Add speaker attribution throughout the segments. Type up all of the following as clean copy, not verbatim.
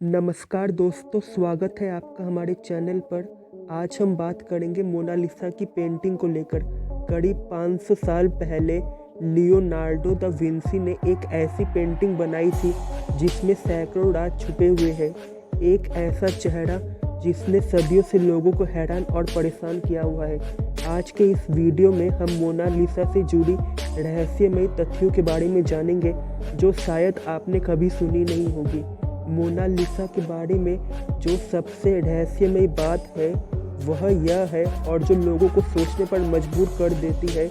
Speaker 1: नमस्कार दोस्तों, स्वागत है आपका हमारे चैनल पर। आज हम बात करेंगे मोनालिसा की पेंटिंग को लेकर। करीब 500 साल पहले लियोनार्डो दा विंसी ने एक ऐसी पेंटिंग बनाई थी जिसमें सैकड़ों राज छुपे हुए हैं। एक ऐसा चेहरा जिसने सदियों से लोगों को हैरान और परेशान किया हुआ है। आज के इस वीडियो में हम मोनालिसा से जुड़ी रहस्यमयी तथ्यों के बारे में जानेंगे जो शायद आपने कभी सुनी नहीं होगी। मोनालिसा के बारे में जो सबसे रहस्यमयी बात है वह यह है, और जो लोगों को सोचने पर मजबूर कर देती है,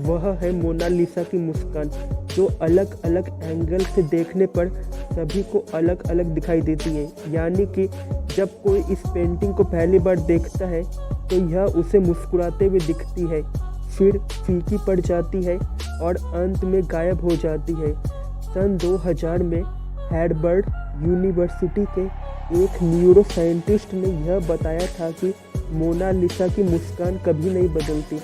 Speaker 1: वह है मोनालिसा की मुस्कान, जो अलग अलग एंगल से देखने पर सभी को अलग अलग दिखाई देती है। यानी कि जब कोई इस पेंटिंग को पहली बार देखता है तो यह उसे मुस्कुराते हुए दिखती है, फिर फीकी पड़ जाती है और अंत में गायब हो जाती है। सन 2000 में हार्वर्ड यूनिवर्सिटी के एक न्यूरो साइंटिस्ट ने यह बताया था कि मोनालिसा की मुस्कान कभी नहीं बदलती,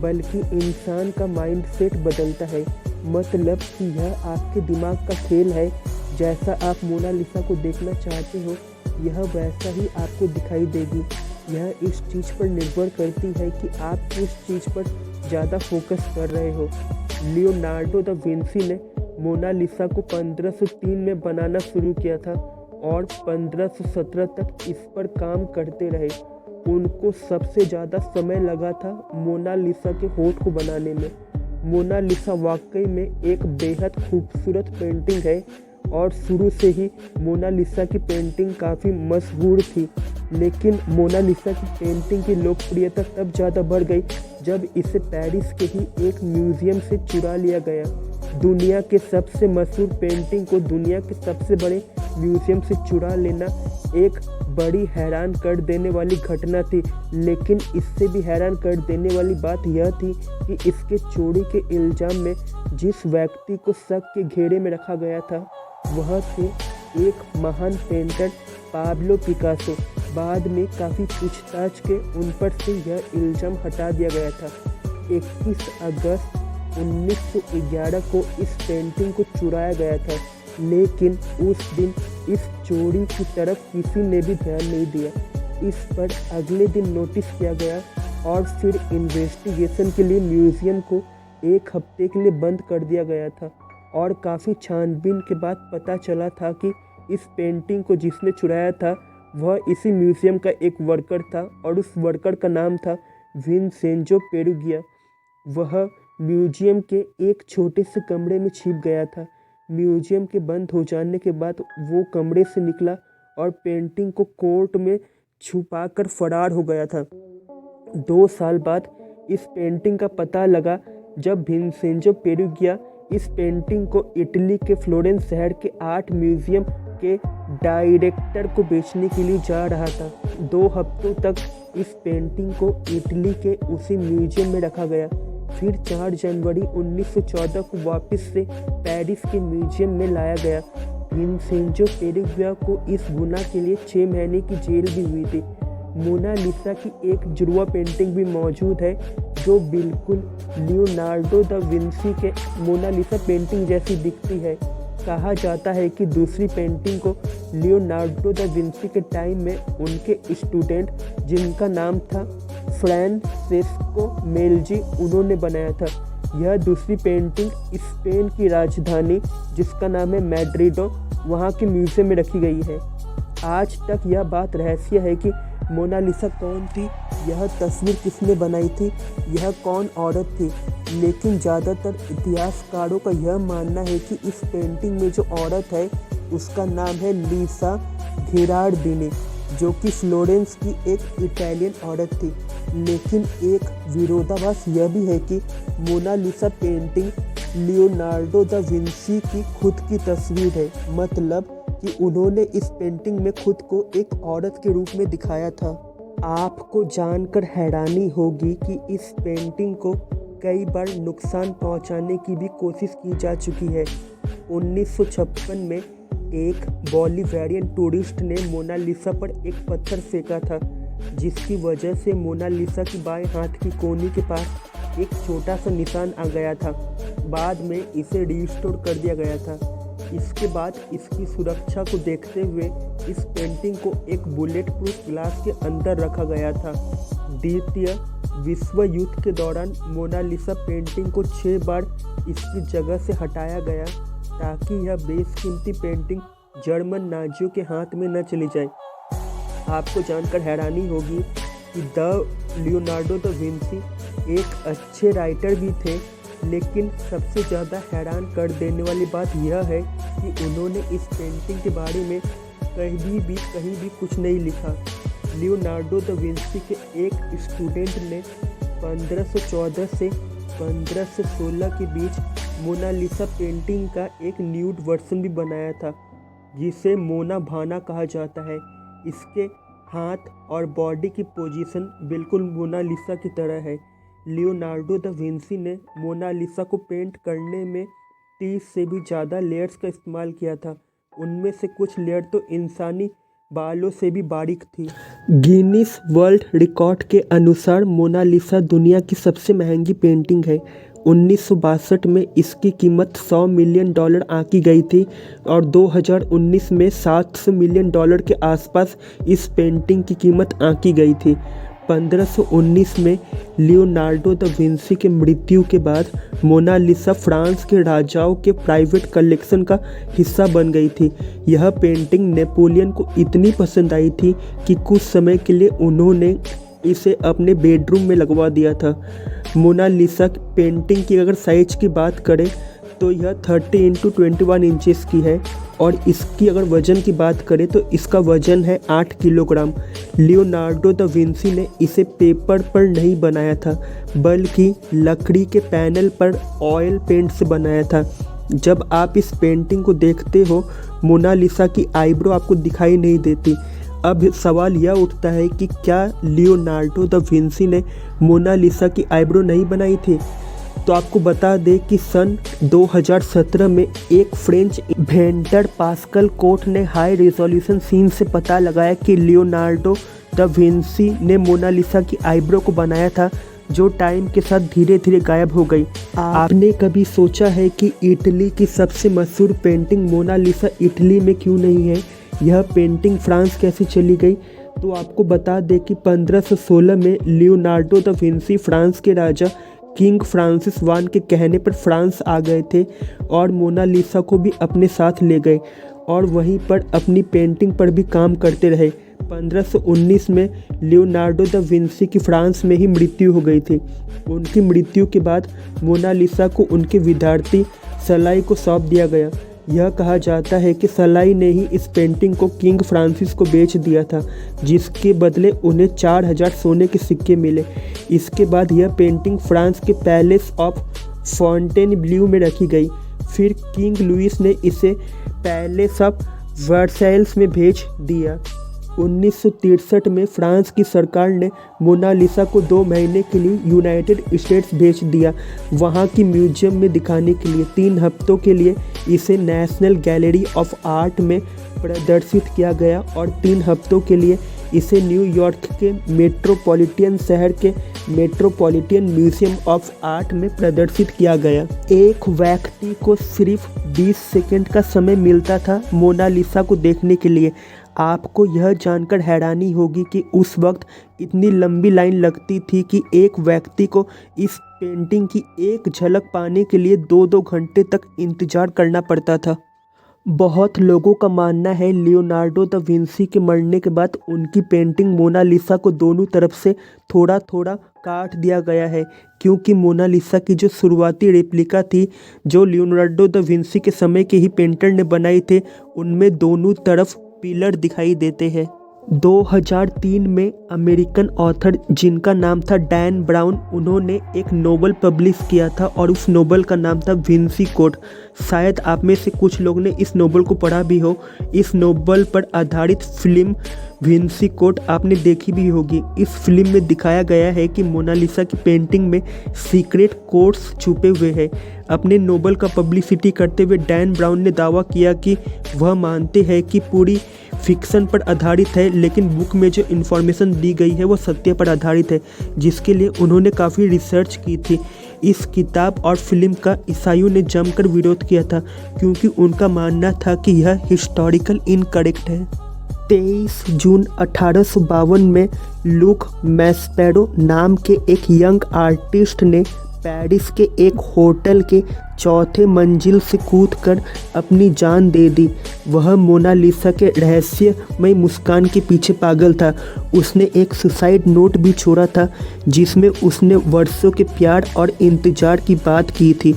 Speaker 1: बल्कि इंसान का माइंडसेट बदलता है। मतलब कि यह आपके दिमाग का खेल है। जैसा आप मोनालिसा को देखना चाहते हो, यह वैसा ही आपको दिखाई देगी। यह इस चीज़ पर निर्भर करती है कि आप किस चीज़ पर ज़्यादा फोकस कर रहे हो। लियोनार्डो दा विंसी ने मोनालिसा को 1503 में बनाना शुरू किया था और 1517 तक इस पर काम करते रहे। उनको सबसे ज़्यादा समय लगा था मोनालिसा के होठ को बनाने में। मोनालिसा वाकई में एक बेहद खूबसूरत पेंटिंग है और शुरू से ही मोनालिसा की पेंटिंग काफ़ी मशहूर थी। लेकिन मोनालिसा की पेंटिंग की लोकप्रियता तब ज़्यादा बढ़ गई जब इसे पेरिस के ही एक म्यूज़ियम से चुरा लिया गया। दुनिया के सबसे मशहूर पेंटिंग को दुनिया के सबसे बड़े म्यूज़ियम से चुरा लेना एक बड़ी हैरान कर देने वाली घटना थी। लेकिन इससे भी हैरान कर देने वाली बात यह थी कि इसके चोरी के इल्ज़ाम में जिस व्यक्ति को शक के घेरे में रखा गया था, वह थे एक महान पेंटर पाब्लो पिकासो। बाद में काफ़ी पूछताछ के उन पर से यह इल्ज़ाम हटा दिया गया था। 21 अगस्त 1911 को इस पेंटिंग को चुराया गया था, लेकिन उस दिन इस चोरी की तरफ किसी ने भी ध्यान नहीं दिया। इस पर अगले दिन नोटिस किया गया और फिर इन्वेस्टिगेशन के लिए म्यूज़ियम को एक हफ्ते के लिए बंद कर दिया गया था। और काफ़ी छानबीन के बाद पता चला था कि इस पेंटिंग को जिसने चुराया था वह इसी म्यूज़ियम का एक वर्कर था, और उस वर्कर का नाम था विंसेंजो पेरुगिया। वह म्यूज़ियम के एक छोटे से कमरे में छिप गया था। म्यूज़ियम के बंद हो जाने के बाद वो कमरे से निकला और पेंटिंग को कोर्ट में छुपाकर फरार हो गया था। 2 साल बाद इस पेंटिंग का पता लगा जब विंसेंजो पेरुगिया इस पेंटिंग को इटली के फ्लोरेंस शहर के आर्ट म्यूज़ियम के डायरेक्टर को बेचने के लिए जा रहा था। 2 हफ्तों तक इस पेंटिंग को इटली के उसी म्यूज़ियम में रखा गया। फिर 4 जनवरी 1914 को वापस से पेरिस के म्यूज़ियम में लाया गया। विंसेंजो पेरुगिया को इस गुनाह के लिए 6 महीने की जेल भी हुई थी। मोनालिसा की एक जुड़वा पेंटिंग भी मौजूद है जो बिल्कुल लियोनार्डो दा विंसी के मोनालिसा पेंटिंग जैसी दिखती है। कहा जाता है कि दूसरी पेंटिंग को लियोनार्डो दा विंसी के टाइम में उनके स्टूडेंट, जिनका नाम था फ्रांसेस्को मेल्जी, उन्होंने बनाया था। यह दूसरी पेंटिंग स्पेन की राजधानी, जिसका नाम है मैड्रिडो, वहाँ के म्यूज़ियम में रखी गई है। आज तक यह बात रहस्य है कि मोनालिसा कौन थी, यह तस्वीर किसने बनाई थी, यह कौन औरत थी। लेकिन ज़्यादातर इतिहासकारों का यह मानना है कि इस पेंटिंग में जो औरत है उसका नाम है लीसा घेरार्डिनी, जो कि फ्लोरेंस की एक इटालियन औरत थी। लेकिन एक विरोधाभास यह भी है कि Mona Lisa painting Leonardo da Vinci की खुद की तस्वीर है। मतलब कि उन्होंने इस पेंटिंग में खुद को एक औरत के रूप में दिखाया था। आपको जानकर हैरानी होगी कि इस पेंटिंग को कई बार नुकसान पहुंचाने की भी कोशिश की जा चुकी है। 1956 में एक बोलिवियन टूरिस्ट ने मोनालिसा पर एक पत्थर फेंका था, जिसकी वजह से मोनालिसा की बाएं हाथ की कोहनी के पास एक छोटा सा निशान आ गया था। बाद में इसे रिस्टोर कर दिया गया था। इसके बाद इसकी सुरक्षा को देखते हुए इस पेंटिंग को एक बुलेट प्रूफ ग्लास के अंदर रखा गया था। द्वितीय विश्व युद्ध के दौरान मोनालिसा पेंटिंग को 6 बार इसकी जगह से हटाया गया ताकि यह बेशकीमती पेंटिंग जर्मन नाजियों के हाथ में न चली जाए। आपको जानकर हैरानी होगी कि लियोनार्डो दा विंसी एक अच्छे राइटर भी थे, लेकिन सबसे ज़्यादा हैरान कर देने वाली बात यह है कि उन्होंने इस पेंटिंग के बारे में कहीं भी कुछ नहीं लिखा। लियोनार्डो दा विंसी के एक स्टूडेंट ने 1514 से 1516 के बीच मोनालिसा पेंटिंग का एक न्यूड वर्जन भी बनाया था, जिसे मोना भाना कहा जाता है। इसके हाथ और बॉडी की पोजीशन बिल्कुल मोनालिसा की तरह है। लियोनार्डो दा विंसी ने मोनालिसा को पेंट करने में 30 से भी ज़्यादा लेयर्स का इस्तेमाल किया था। उनमें से कुछ लेयर तो इंसानी बालों से भी बारीक थी। गिनीज वर्ल्ड रिकॉर्ड के अनुसार मोनालिसा दुनिया की सबसे महंगी पेंटिंग है। 1962 में इसकी कीमत $100 मिलियन आंकी गई थी और 2019 में $700 मिलियन के आसपास इस पेंटिंग की कीमत आंकी गई थी। 1519 में लियोनार्डो दा विंसी के मृत्यु के बाद मोनालिसा फ्रांस के राजाओं के प्राइवेट कलेक्शन का हिस्सा बन गई थी। यह पेंटिंग नेपोलियन को इतनी पसंद आई थी कि कुछ समय के लिए उन्होंने इसे अपने बेडरूम में लगवा दिया था। मोनालिसा पेंटिंग की अगर साइज की बात करें तो यह 30 × 21 इंचेस की है और इसकी अगर वज़न की बात करें तो इसका वज़न है 8 किलोग्राम। लियोनार्डो दा विंसी ने इसे पेपर पर नहीं बनाया था, बल्कि लकड़ी के पैनल पर ऑयल पेंट से बनाया था। जब आप इस पेंटिंग को देखते हो, मोनालिसा की आईब्रो आपको दिखाई नहीं देती। अब सवाल यह उठता है कि क्या लियोनार्डो दा विंसी ने मोनालिसा की आईब्रो नहीं बनाई थी? तो आपको बता दें कि सन 2017 में एक फ्रेंच इन्वेंटर पास्कल कोट ने हाई रेजोल्यूशन सीन से पता लगाया कि लियोनार्डो दा विंसी ने मोनालिसा की आईब्रो को बनाया था, जो टाइम के साथ धीरे धीरे गायब हो गई। आपने कभी सोचा है कि इटली की सबसे मशहूर पेंटिंग मोनालिसा इटली में क्यों नहीं है? यह पेंटिंग फ्रांस कैसे चली गई? तो आपको बता दें कि 1516 में लियोनार्डो दा विंसी फ्रांस के राजा किंग फ्रांसिस I के कहने पर फ्रांस आ गए थे और मोनालिसा को भी अपने साथ ले गए और वहीं पर अपनी पेंटिंग पर भी काम करते रहे। 1519 में लियोनार्डो दा विंसी की फ्रांस में ही मृत्यु हो गई थी। उनकी मृत्यु के बाद मोनालिसा को उनके विद्यार्थी सलाई को सौंप दिया गया। यह कहा जाता है कि सलाई ने ही इस पेंटिंग को किंग फ्रांसिस को बेच दिया था, जिसके बदले उन्हें 4000 सोने के सिक्के मिले। इसके बाद यह पेंटिंग फ्रांस के पैलेस ऑफ फॉन्टेनब्लियू में रखी गई। फिर किंग लुइस ने इसे पैलेस ऑफ वर्साइल्स में भेज दिया। 1963 में फ्रांस की सरकार ने मोनालिसा को 2 महीने के लिए यूनाइटेड स्टेट्स भेज दिया, वहां की म्यूजियम में दिखाने के लिए। 3 हफ्तों के लिए इसे नेशनल गैलरी ऑफ आर्ट में प्रदर्शित किया गया और 3 हफ्तों के लिए इसे न्यूयॉर्क के मेट्रोपॉलिटन शहर के मेट्रोपॉलिटन म्यूजियम ऑफ आर्ट में प्रदर्शित किया गया। एक व्यक्ति को सिर्फ 20 सेकंड का समय मिलता था मोनालिसा को देखने के लिए। आपको यह जानकर हैरानी होगी कि उस वक्त इतनी लंबी लाइन लगती थी कि एक व्यक्ति को इस पेंटिंग की एक झलक पाने के लिए 2-2 घंटे तक इंतज़ार करना पड़ता था। बहुत लोगों का मानना है लियोनार्डो दा विंसी के मरने के बाद उनकी पेंटिंग मोनालिसा को दोनों तरफ से थोड़ा थोड़ा काट दिया गया है, क्योंकि मोनालिसा की जो शुरुआती रेप्लिका थी जो लियोनार्डो दा विंसी के समय के ही पेंटर ने बनाई थे, उनमें दोनों तरफ पिलर दिखाई देते हैं। 2003 में अमेरिकन ऑथर जिनका नाम था डैन ब्राउन, उन्होंने एक नोवेल पब्लिश किया था और उस नोवेल का नाम था विंसी कोड। शायद आप में से कुछ लोग ने इस नोवेल को पढ़ा भी हो। इस नोवेल पर आधारित फिल्म विंसी कोड आपने देखी भी होगी। इस फिल्म में दिखाया गया है कि मोनालिसा की पेंटिंग में सीक्रेट कोड्स छुपे हुए हैं। अपने नोवेल का पब्लिसिटी करते हुए डैन ब्राउन ने दावा किया कि वह मानते हैं कि पूरी फिक्शन पर आधारित है, लेकिन बुक में जो इन्फॉर्मेशन दी गई है वो सत्य पर आधारित है, जिसके लिए उन्होंने काफ़ी रिसर्च की थी। इस किताब और फिल्म का ईसाइयों ने जमकर विरोध किया था क्योंकि उनका मानना था कि यह हिस्टोरिकल इनकरेक्ट है। 23 जून 1852 में लूक मैस्पेरो नाम के एक यंग आर्टिस्ट ने पेरिस के एक होटल के चौथे मंजिल से कूदकर अपनी जान दे दी। वह मोनालिसा के रहस्यमय मुस्कान के पीछे पागल था। उसने एक सुसाइड नोट भी छोड़ा था जिसमें उसने वर्षों के प्यार और इंतज़ार की बात की थी।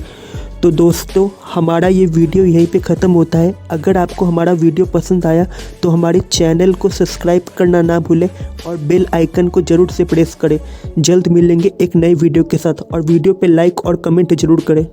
Speaker 1: तो दोस्तों, हमारा ये वीडियो यहीं पे ख़त्म होता है। अगर आपको हमारा वीडियो पसंद आया तो हमारे चैनल को सब्सक्राइब करना ना भूलें और बेल आइकन को ज़रूर से प्रेस करें। जल्द मिलेंगे एक नए वीडियो के साथ और वीडियो पे लाइक और कमेंट ज़रूर करें।